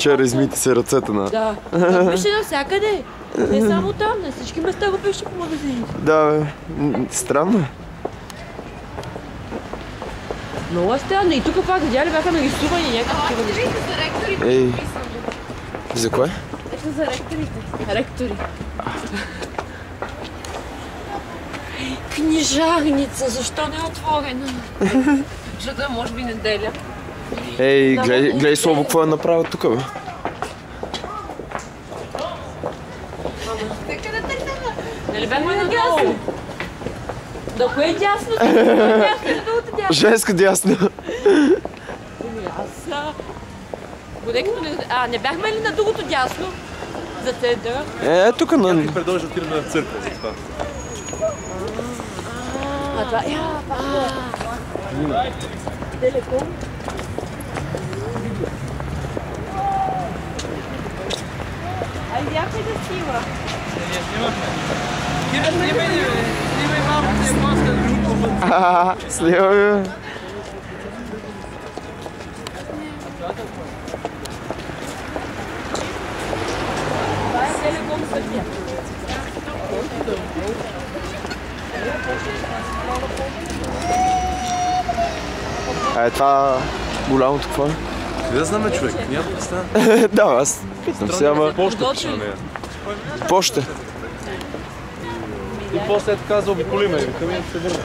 вчера измийте се ръцете на... Да. Това пише навсякъде. Не само там, на всички места го пише по магазините. Да, бе. Странно е. Много е странно. И тук пак видя ли бяха нарисувани някакви такива неща. За ректорите Ей. е написано. За кое? Ето за ректорите. Ректори. Книжарница, защо не е отворена? Защото е може би неделя. Ей, гледай Слобо, какво е направил тук, бе. Нали бяхме надолу? Да кое е дясно? Кое е дясно? Да другото дясно. Женска дясно. Аз... Бодекато не... не бяхме ли на другото дясно? За центъра? Тук на... Ти предложи да отидем на църква за това. Това е... Телеком. Ай, бяхме да снима. Снимай малко, не пласка друго. Снима, бе. Това е Телеком Съдия. Това голямото какво е? Да знаме, човек, няма представа. Да, аз питам се, ама... Поща пише на нея. Поща. И после така заобиколиме и викаме и се върне.